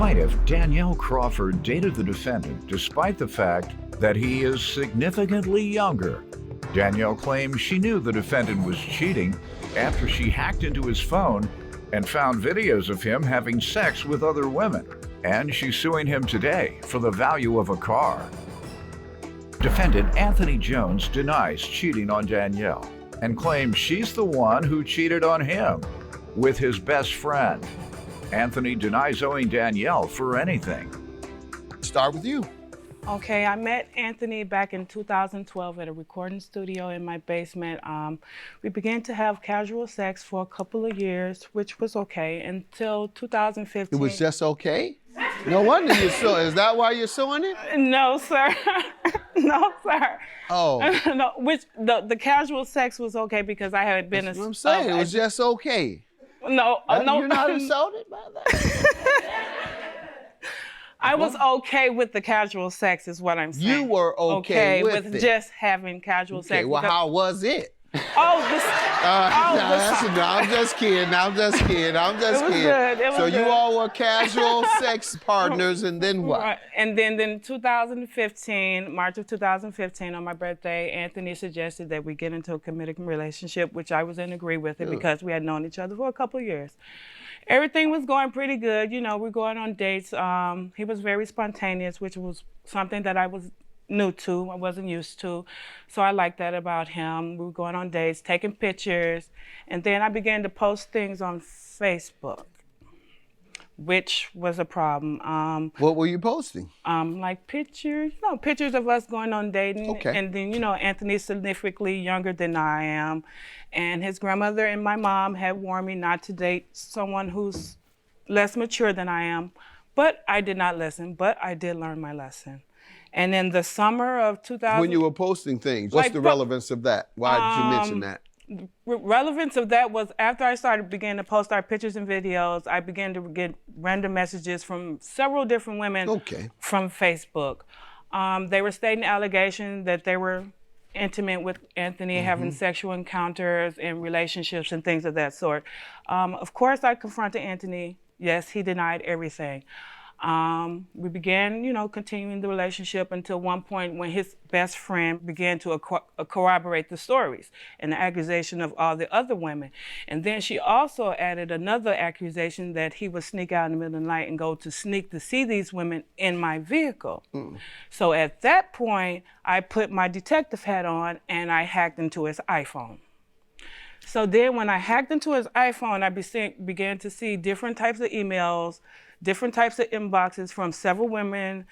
plaintiff, Danielle Crawford, dated the defendant despite the fact that he is significantly younger. Danielle claims she knew the defendant was cheating after she hacked into his phone and found videos of him having sex with other women. And she's suing him today for the value of a car. Defendant Anthony Jones denies cheating on Danielle and claims she's the one who cheated on him with his best friend. Anthony denies owing Danielle for anything. Start with you. Okay, I met Anthony back in 2012 at a recording studio in my basement. We began to have casual sex for a couple of years, which was okay, until 2015. It was just okay? No wonder you're suing. Is that why you're suing it? No, sir. No, sir. Oh. No, the casual sex was okay because I had been... That's what I'm saying. It was just okay. No, no. You're not insulted by that? I was okay with the casual sex is what I'm saying. You were okay with it. Just having casual sex. Okay, well, how was it? I'm just kidding. I'm just kidding. It was good. It was so good. you all were casual sex partners, and then what? Right. And then in 2015, March of 2015, on my birthday, Anthony suggested that we get into a committed relationship, which I was in agree with it because we had known each other for a couple of years. Everything was going pretty good. You know, we're going on dates. He was very spontaneous, which was something that I was new to, I wasn't used to. So I liked that about him. We were going on dates, taking pictures, and then I began to post things on Facebook, which was a problem. What were you posting? Like pictures, pictures of us going on dating. Okay. And then, Anthony's significantly younger than I am. And his grandmother and my mom had warned me not to date someone who's less mature than I am. But I did not listen, but I did learn my lesson. And in the summer of 2000... When you were posting things, what's the relevance of that? Why did you mention that? Relevance of that was after I began to post our pictures and videos, I began to get random messages from several different women from Facebook. They were stating allegations that they were intimate with Anthony, having sexual encounters and relationships and things of that sort. Of course, I confronted Anthony. Yes, he denied everything. We began, continuing the relationship until one point when his best friend began to corroborate the stories and the accusation of all the other women. And then she also added another accusation that he would sneak out in the middle of the night and go to sneak to see these women in my vehicle. So at that point, I put my detective hat on and I hacked into his iPhone. So then when I hacked into his iPhone, I began to see different types of emails, different types of inboxes from several women.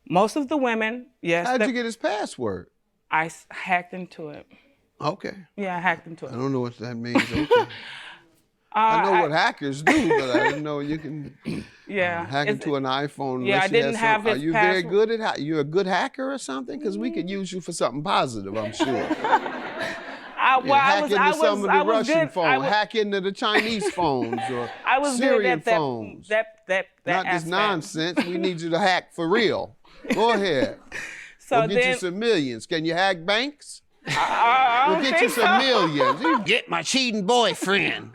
Most of the women, yes. How'd you get his password? I hacked into it. Okay. Yeah, I hacked into it. I don't know what that means. Okay. I know what hackers do, but I didn't know you can hack into an iPhone. Yeah, I didn't have his Are you very good at you're a good hacker or something? Because we could use you for something positive, I'm sure. Hack into some of the Russian phones, hack into the Chinese phones or Syrian phones. Not this nonsense. We need you to hack for real. Go ahead. We'll get you some millions. Can you hack banks? We'll get you some millions. You get my cheating boyfriend.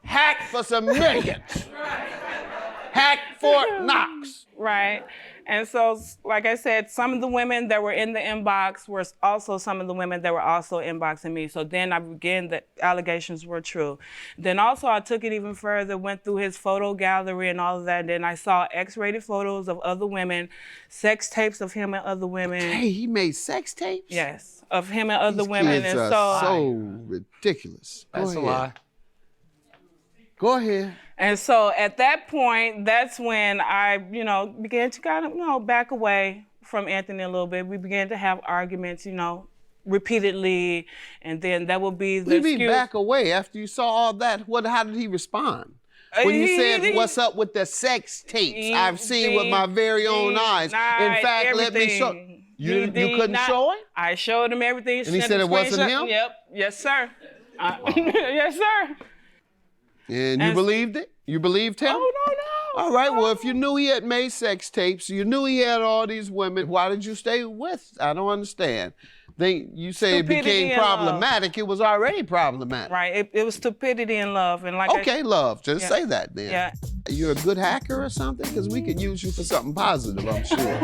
Hack for some millions. Hack Fort Knox. Right. And so, like I said, some of the women that were in the inbox were also some of the women that were also inboxing me. So then the allegations were true. Then also I took it even further, went through his photo gallery and all of that. And then I saw X-rated photos of other women, sex tapes of him and other women. Hey, he made sex tapes? Yes, of him and other women. Kids are so ridiculous. That's a lie. Go ahead. And so at that point, that's when I, began to kind of, back away from Anthony a little bit. We began to have arguments, repeatedly, and then that would be the What do you mean back away? After you saw all that, how did he respond? When you said, what's up with the sex tapes I've seen with my very own eyes. In fact, let me show. You couldn't show it? I showed him everything. And he said it wasn't him? Yep. Yes, sir. Yes, sir. And you believed it? You believed him? Oh, All right, well, if you knew he had made sex tapes, you knew he had all these women, why did you stay with? I don't understand. You say it became problematic. It was already problematic. Right, it was stupidity in love. And like love, just say that then. Yeah. You're a good hacker or something? Because we could use you for something positive, I'm sure.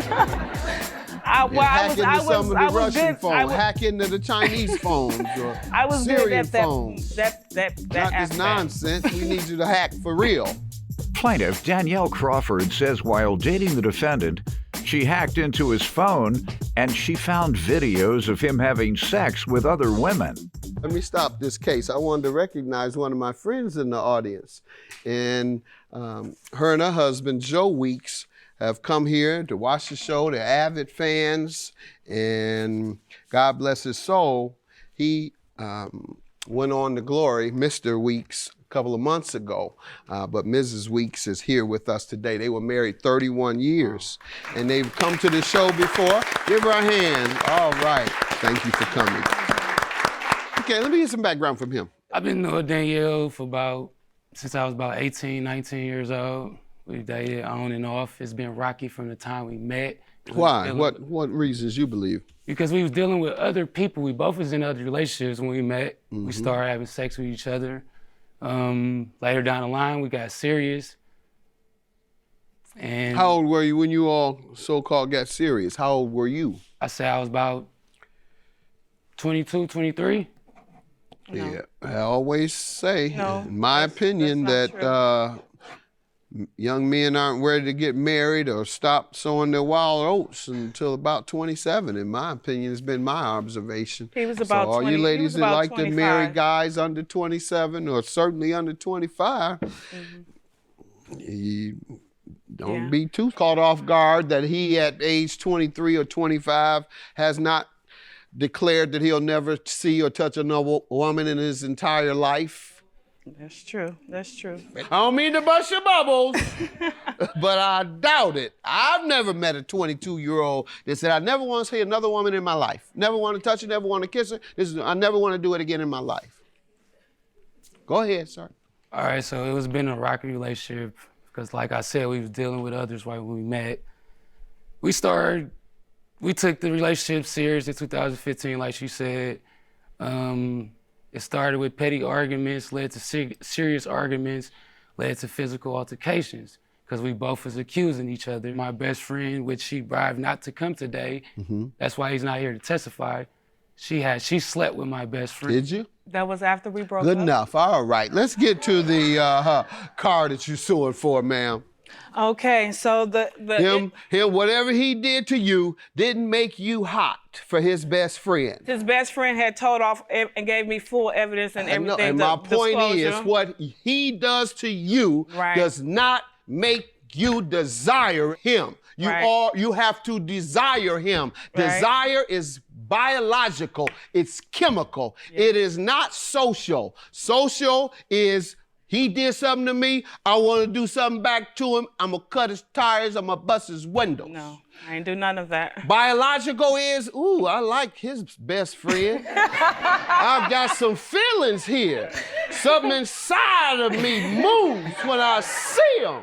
Hack into some of the Russian phones, hack into the Chinese phones, or Syrian phones. That Not this nonsense. We need you to hack for real. Plaintiff Danielle Crawford says while dating the defendant, she hacked into his phone and she found videos of him having sex with other women. Let me stop this case. I wanted to recognize one of my friends in the audience. And her and her husband, Joe Weeks, have come here to watch the show. They're avid fans. And God bless his soul, he went on to glory, Mr. Weeks, a couple of months ago, but Mrs. Weeks is here with us today. They were married 31 years, and they've come to the show before. Give her a hand. All right. Thank you for coming. Okay, let me get some background from him. I've been knowing Danielle since I was about 18, 19 years old. We dated on and off. It's been rocky from the time we met. Why? What reasons you believe? Because we was dealing with other people. We both was in other relationships when we met. Mm-hmm. We started having sex with each other. Later down the line, we got serious. And how old were you when you all so-called got serious? How old were you? I say I was about 22, 23. No. Yeah, I always say, in my opinion, that young men aren't ready to get married or stop sowing their wild oats until about 27. In my opinion, has been my observation. He was about 20. So all you ladies that like 25. To marry guys under 27 or certainly under 25, you don't be too caught off guard that he at age 23 or 25 has not declared that he'll never see or touch another woman in his entire life. That's true. That's true. I don't mean to bust your bubbles, but I doubt it. I've never met a 22-year-old that said, I never want to see another woman in my life. Never want to touch her, never want to kiss her. I never want to do it again in my life. Go ahead, sir. All right, so it was been a rocky relationship because like I said, we was dealing with others right when we met. We took the relationship serious in 2015, like she said. It started with petty arguments, led to serious arguments, led to physical altercations, because we both was accusing each other. My best friend, which she bribed not to come today, that's why he's not here to testify, she slept with my best friend. Did you? That was after we broke up. Good enough. All right, let's get to the car that you're suing for, ma'am. Okay, so him, whatever he did to you didn't make you hot for his best friend. His best friend had told off and gave me full evidence and everything. And my point is, what he does to you does not make you desire him. You have to desire him. Desire is biological. It's chemical. It is not social. Social is he did something to me, I want to do something back to him, I'm going to cut his tires, I'm going to bust his windows. No, I ain't do none of that. Biological is, ooh, I like his best friend. I've got some feelings here. Something inside of me moves when I see him.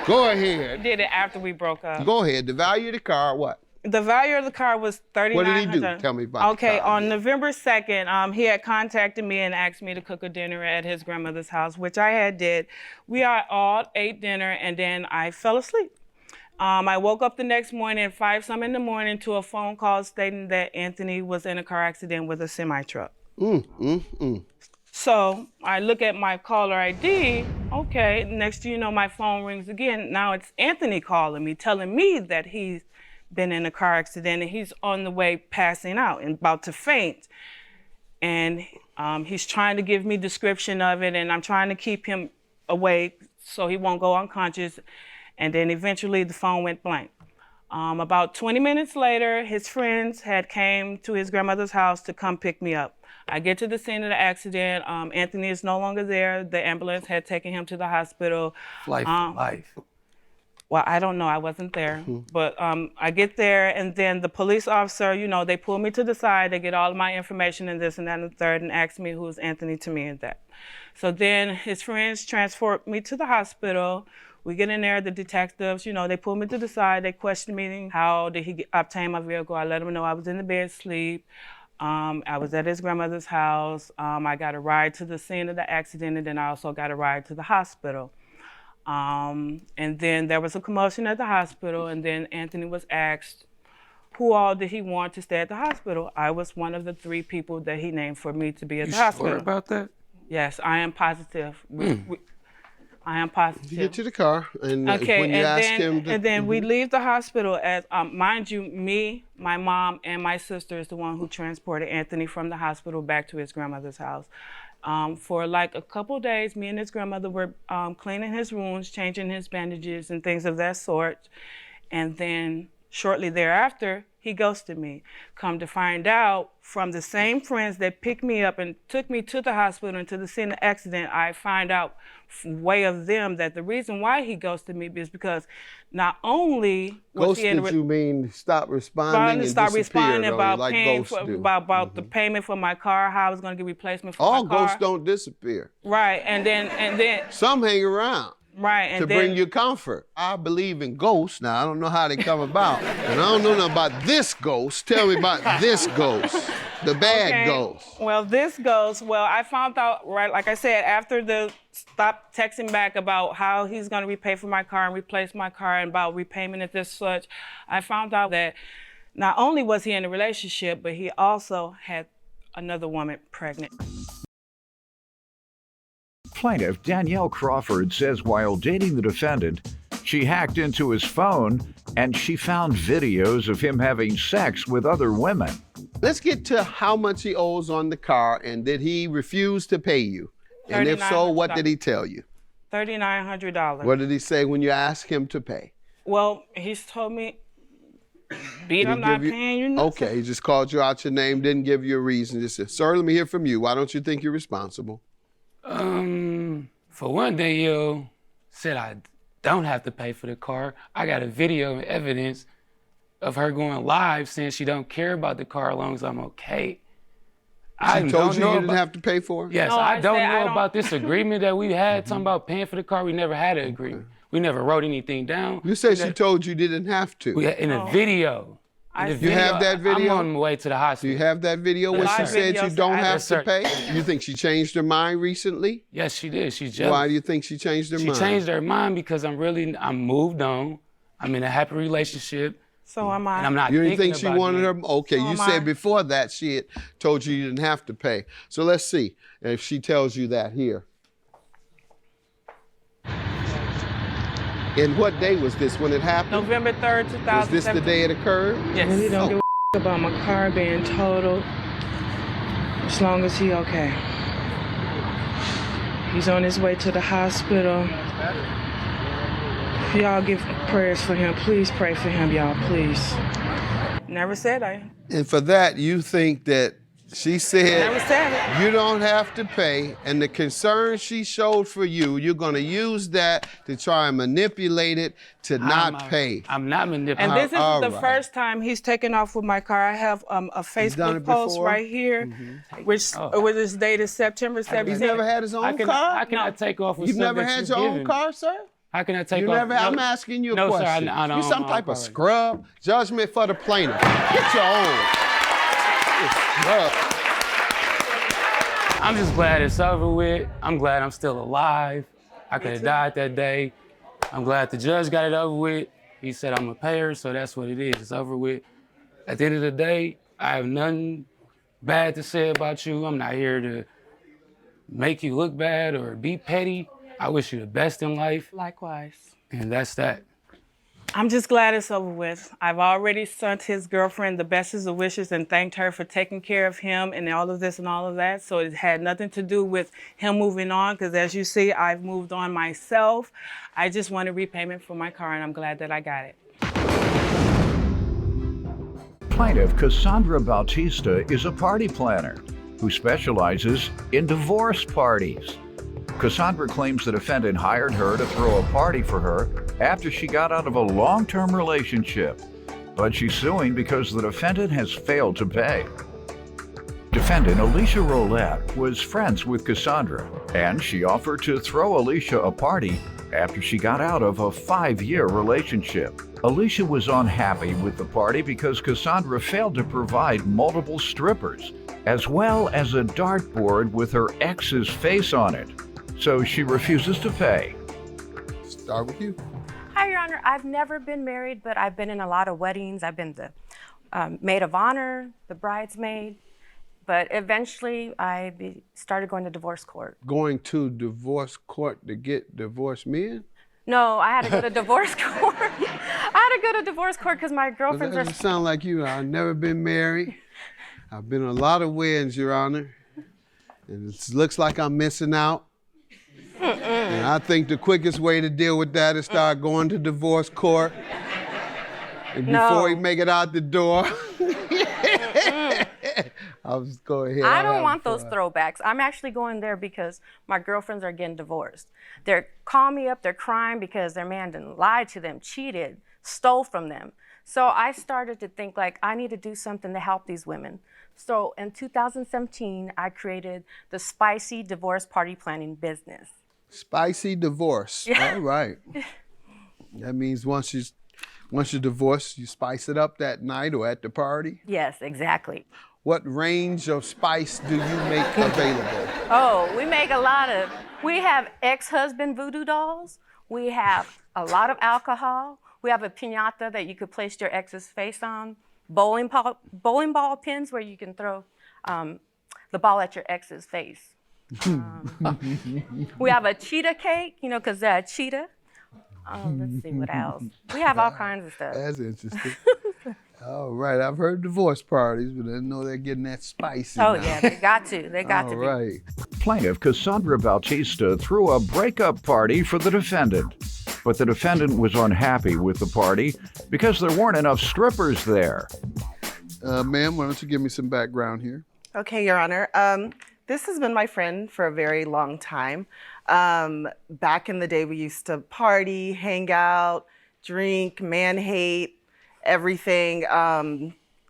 Go ahead. I did it after we broke up. Go ahead. The value of the car, what? The value of the car was $3,900. What did he do? Tell me about Okay, the car. on November 2nd, he had contacted me and asked me to cook a dinner at his grandmother's house, which I had did. We all ate dinner, and then I fell asleep. I woke up the next morning at 5-some in the morning to a phone call stating that Anthony was in a car accident with a semi-truck. So I look at my caller ID. Okay, next thing you know, my phone rings again. Now it's Anthony calling me, telling me that he's been in a car accident and he's on the way passing out and about to faint. And he's trying to give me description of it, and I'm trying to keep him awake so he won't go unconscious. And then eventually the phone went blank. About 20 minutes later, his friends had came to his grandmother's house to come pick me up. I get to the scene of the accident. Anthony is no longer there. The ambulance had taken him to the hospital. Life. Well, I don't know. I wasn't there. But I get there, and then the police officer, you know, they pull me to the side. They get all of my information and this and that and the third and ask me who's Anthony to me and that. So then his friends transport me to the hospital. We get in there, the detectives, you know, they pull me to the side. They question me, how did he obtain my vehicle? I let them know I was in the bed asleep. I was at his grandmother's house. I got a ride to the scene of the accident, and then I also got a ride to the hospital. And then there was a commotion at the hospital, and then Anthony was asked who all did he want to stay at the hospital. I was one of the 3 people that he named for me to be at the hospital. You sure about that? Yes, I am positive. I am positive. You get to the car, and okay, when you ask him... And then we leave the hospital as, mind you, me, my mom, and my sister is the one who transported Anthony from the hospital back to his grandmother's house. For like a couple days, me and his grandmother were cleaning his wounds, changing his bandages and things of that sort. And then shortly thereafter, he ghosted me. Come to find out, from the same friends that picked me up and took me to the hospital and to the scene of the accident, I find out way of them that the reason why he ghosted me is because not only was he Ghosted, you mean stop responding and stop responding about like paying ghosts do. about the payment for my car, how I was going to get replacement for All my car. ghosts don't disappear. Right, and then some hang around. Right, and to bring you comfort. I believe in ghosts. Now, I don't know how they come about. And I don't know nothing about this ghost. Tell me about this ghost, the bad ghost. Well, this ghost, I found out, right, like I said, after the stop texting back about how he's going to repay for my car and replace my car and about repayment and this such, I found out that not only was he in a relationship, but he also had another woman pregnant. Plaintiff Danielle Crawford says while dating the defendant, she hacked into his phone and she found videos of him having sex with other women. Let's get to how much he owes on the car, and did he refuse to pay you? And if so, what did he tell you? $3,900. What did he say when you asked him to pay? Well, he's told me, I'm not paying you nothing. Okay, he just called you out your name, didn't give you a reason. Just said, sir, let me hear from you. Why don't you think you're responsible? For one, Danielle said I don't have to pay for the car. I got a video and evidence of her going live saying she don't care about the car as long as I'm okay. She told you didn't have to pay for it? Yes, no, I don't know about this agreement that we had, talking about paying for the car. We never had an agreement. We never wrote anything down. You said she told you didn't have to. In a video. You have that video? I'm on my way to the hospital. Do you have that video where she said you don't have to pay? You think she changed her mind recently? Yes, she did. She's jealous. Why do you think she changed her mind? She changed her mind because I'm moved on. I'm in a happy relationship. So am I. And I'm not You didn't think she wanted her? Okay, so you said before that she had told you didn't have to pay. So let's see if she tells you that here. And what day was this when it happened? November 3rd, 2017. Was this the day it occurred? Yes. He don't give a about my car being totaled, as long as he okay. He's on his way to the hospital. Y'all give prayers for him. Please pray for him, y'all, please. Never said I. And for that, you think that she said Never said it. You don't have to pay, and the concern she showed for you, you're going to use that to try and manipulate it to not pay. I'm not manipulating. And this isn't the first time he's taken off with my car. I have a Facebook post right here, which is dated September 17th. He's never had his own car? How can I take off with You've never had your own car, sir? How can I take off? I'm asking you a question. Sir, I don't. You some type of scrub? Judgment for the plaintiff. Get your own. I'm just glad it's over with. I'm glad I'm still alive. I could have died that day. I'm glad the judge got it over with. He said I'm a payer, so that's what it is. It's over with. At the end of the day, I have nothing bad to say about you. I'm not here to make you look bad or be petty. I wish you the best in life. Likewise. And that's that. I'm just glad it's over with. I've already sent his girlfriend the best of wishes and thanked her for taking care of him and all of this and all of that. So it had nothing to do with him moving on, because as you see, I've moved on myself. I just wanted repayment for my car, and I'm glad that I got it. Plaintiff Cassandra Bautista is a party planner who specializes in divorce parties. Cassandra claims the defendant hired her to throw a party for her after she got out of a long-term relationship, but she's suing because the defendant has failed to pay. Defendant Alicia Roulette was friends with Cassandra, and she offered to throw Alicia a party after she got out of a 5-year relationship. Alicia was unhappy with the party because Cassandra failed to provide multiple strippers, as well as a dartboard with her ex's face on it, so she refuses to pay. Start with you. Hi, Your Honor. I've never been married, but I've been in a lot of weddings. I've been the maid of honor, the bridesmaid, but eventually I started going to divorce court. Going to divorce court to get divorced men? No, I had to go to divorce court. I had to go to divorce court because my girlfriends That doesn't sound like you. I've never been married. I've been in a lot of weddings, Your Honor, and it looks like I'm missing out. And I think the quickest way to deal with that is start going to divorce court. And before he make it out the door, I'll just go ahead. I don't want those throwbacks. I'm actually going there because my girlfriends are getting divorced. They're calling me up, they're crying because their man didn't lie to them, cheated, stole from them. So I started to think like, I need to do something to help these women. So in 2017, I created the Spicy Divorce Party Planning business. Spicy divorce. Yeah. All right. That means once you're divorced, you spice it up that night or at the party? Yes, exactly. What range of spice do you make available? Oh, we make a lot of, we have ex-husband voodoo dolls. We have a lot of alcohol. We have a piñata that you could place your ex's face on. Bowling ball pins where you can throw the ball at your ex's face. We have a cheetah cake, you know, because they're a cheetah. Let's see what else. We have all kinds of stuff. That's interesting. All right, I've heard divorce parties, but I didn't know they're getting that spicy. Oh, now. yeah, they got to. They got to be. All right. Plaintiff Cassandra Bautista threw a breakup party for the defendant, but the defendant was unhappy with the party because there weren't enough strippers there. Ma'am, why don't you give me some background here? Okay, Your Honor. This has been my friend for a very long time. Back in the day, we used to party, hang out, drink, man hate, everything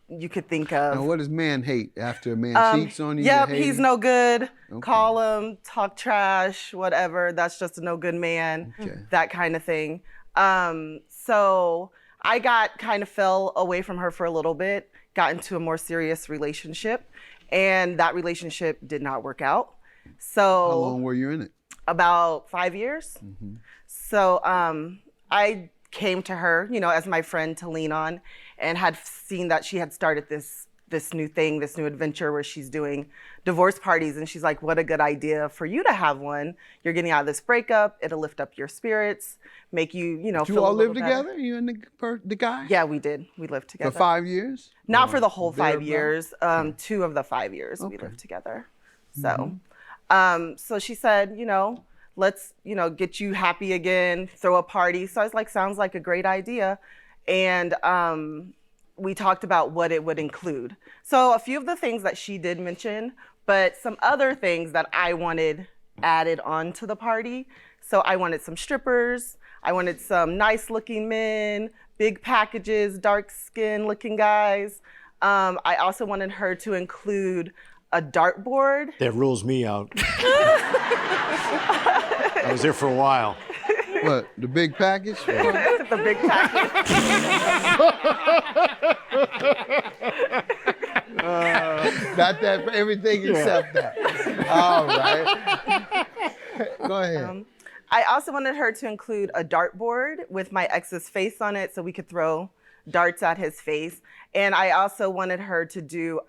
you could think of. Now, what is man hate? After a man cheats on you? Yep, you hate he's him? no good. Okay. Call him, talk trash, whatever. That's just a no good man, that kind of thing. So I fell away from her for a little bit, got into a more serious relationship, and that relationship did not work out. So how long were you in it? About 5 years. Mm-hmm. So I came to her, you know, as my friend to lean on, and had seen that she had started this new thing, this new adventure where she's doing divorce parties. And she's like, what a good idea for you to have one. You're getting out of this breakup. It'll lift up your spirits, make you, you know, Did feel you all a little live better. together? You and the guy? Yeah, we did. We lived together. For 5 years? Not for the whole 5 thereabouts? years. 2 of the 5 years we lived together. So, so she said, you know, let's, you know, get you happy again, throw a party. So I was like, sounds like a great idea. And we talked about what it would include. So a few of the things that she did mention, but some other things that I wanted added on to the party. So I wanted some strippers. I wanted some nice looking men, big packages, dark skin looking guys. I also wanted her to include a dartboard. That rules me out. I was there for a while. What, the big package? The big package. Not that for everything except that. All right. Go ahead. I also wanted her to include a dartboard with my ex's face on it so we could throw darts at his face. And I also wanted her to do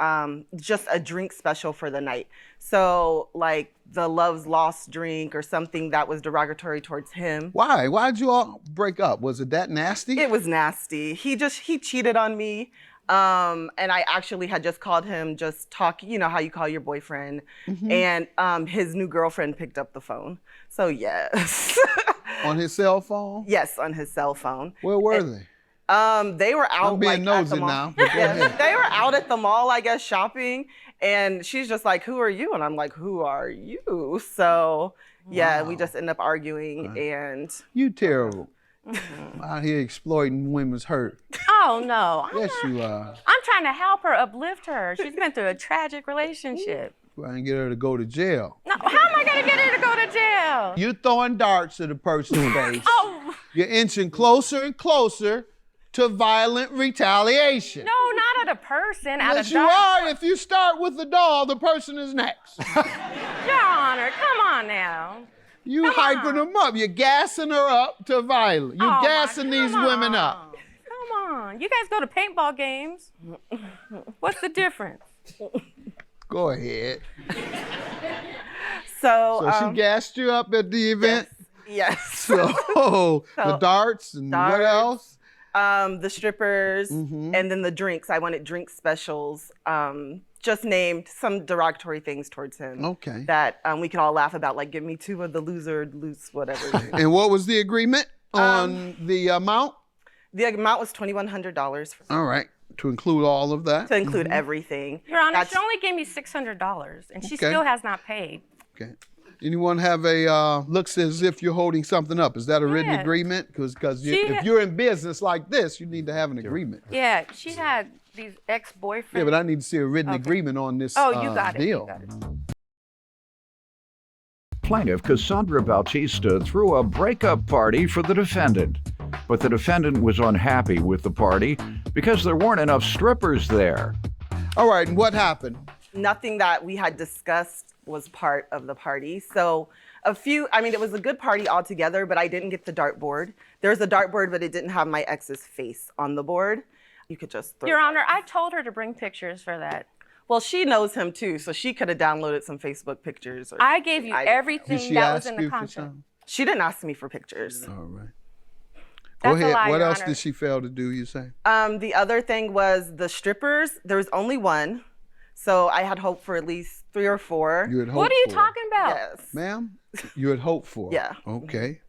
just a drink special for the night. So like the Love's Lost drink or something that was derogatory towards him. Why? Why'd you all break up? Was it that nasty? It was nasty. He cheated on me. And I actually had just called him, just talk, you know how you call your boyfriend. And his new girlfriend picked up the phone. So yes. On his cell phone? Yes, on his cell phone. Where were they? They were out I'm being like, at nosy the mall. now, but go ahead. They were out at the mall, I guess, shopping. And she's just like, who are you? And I'm like, who are you? So Yeah, we just ended up arguing and. You terrible. Out here exploiting women's hurt. Oh, no. Yes, you are. I'm trying to help her, uplift her. She's been through a tragic relationship. Trying to get her to go to jail. No, how am I going to get her to go to jail? You're throwing darts at a person's face. Oh. You're inching closer and closer to violent retaliation. No, not at a person. Yes, you are. If you start with the doll, the person is next. Your Honor, come on now. You hyping them up. You're gassing her up to violence. You're gassing these women up. Come on. You guys go to paintball games. What's the difference? Go ahead. So she gassed you up at the event? Yes. So the darts and what else? The strippers and then the drinks. I wanted drink specials. Just named some derogatory things towards him. Okay. That we can all laugh about, like, give me 2 of the loose, whatever. And what was the agreement on the amount? The amount was $2,100. All right. To include all of that? To include everything. Your Honor, she only gave me $600, and she still has not paid. Okay. Anyone have a looks as if you're holding something up? Is that a written agreement? Because if you're in business like this, you need to have an agreement. Yeah, she had these ex-boyfriends. Yeah, but I need to see a written agreement on this you got deal. You got it. Plaintiff Cassandra Bautista threw a breakup party for the defendant, but the defendant was unhappy with the party because there weren't enough strippers there. All right, and what happened? Nothing that we had discussed was part of the party. So it was a good party altogether, but I didn't get the dartboard. There was a dartboard, but it didn't have my ex's face on the board. You could just throw Your Honor, I told her to bring pictures for that. Well, she knows him too, so she could have downloaded some Facebook pictures. I gave you everything that was in the contract. She didn't ask me for pictures. All right. That's Go ahead. a lie, What Your else Honor. did she fail to do, you say? The other thing was the strippers. There was only one, so I had hoped for at least 3 or 4. You had hoped What are you for. talking about? Yes. Ma'am, you had hoped for. Yeah. Okay.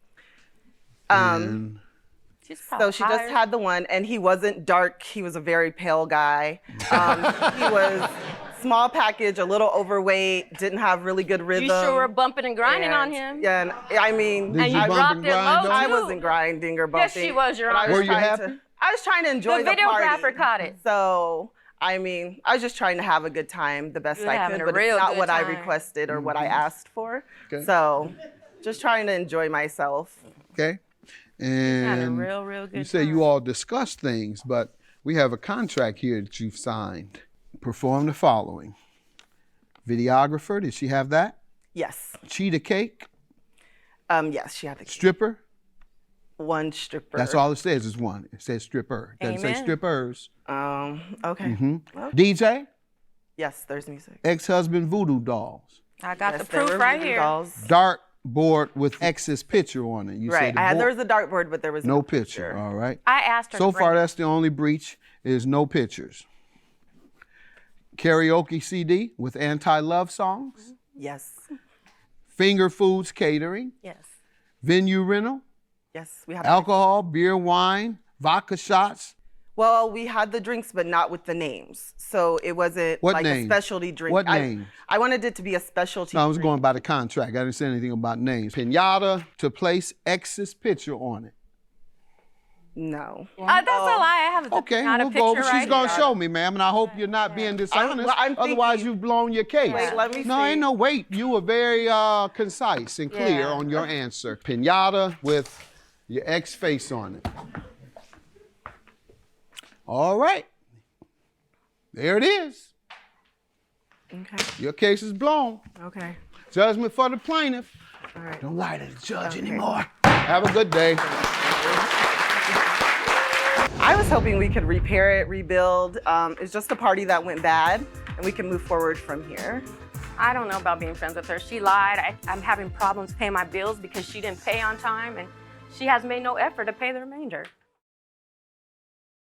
So she just had the one, and he wasn't dark. He was a very pale guy. He was small package, a little overweight, didn't have really good rhythm. You sure were bumping and grinding on him. Yeah, and I mean, and you dropped it low too. I wasn't grinding or bumping. Yes, she was, Your Honor. Were you happy? I was trying to enjoy the party. The videographer caught it. So, I mean, I was just trying to have a good time the best I could, but it's not what I requested or what I asked for. Okay. So, just trying to enjoy myself. Okay. Had a And real good you say you all discussed things, but we have a contract here that you've signed. Perform the following. Videographer, did she have that? Yes. Cheetah cake? Yes, she had the Stripper? one stripper. That's all it says is one. It says stripper. It doesn't say Amen. strippers. Okay. Well, DJ? yes, there's music. Ex-husband voodoo dolls. I got Yes, the there proof were right voodoo here. dolls. Dartboard with ex's picture on it. You Right. said There was a dartboard, but there was no picture. All right. I asked her So to bring far, it. that's the only breach is no pictures. Karaoke CD with anti-love songs. Yes. Finger foods catering. Yes. Venue rental. Yes, we had Alcohol, beer, wine, vodka shots. Well, we had the drinks, but not with the names. So it wasn't What like name? a specialty drink. What name? I wanted it to be a specialty No, I was drink. going by the contract. I didn't say anything about names. Pinata to place ex's picture on it. No. That's a lie. I have Okay, not a we'll picture go. But right she's going to here. show me, ma'am, and I hope you're not being dishonest. I'm Otherwise, thinking- you've blown your case. Wait, let me No, see. ain't no wait. You were very concise and clear Yeah. on your answer. Pinata with your ex face on it. All right. There it is. Okay. Your case is blown. Okay. Judgment for the plaintiff. All right. Don't lie to the judge anymore. Have a good day. I was hoping we could repair it, rebuild. It's just a party that went bad, and we can move forward from here. I don't know about being friends with her. She lied. I'm having problems paying my bills because she didn't pay on time, and she has made no effort to pay the remainder.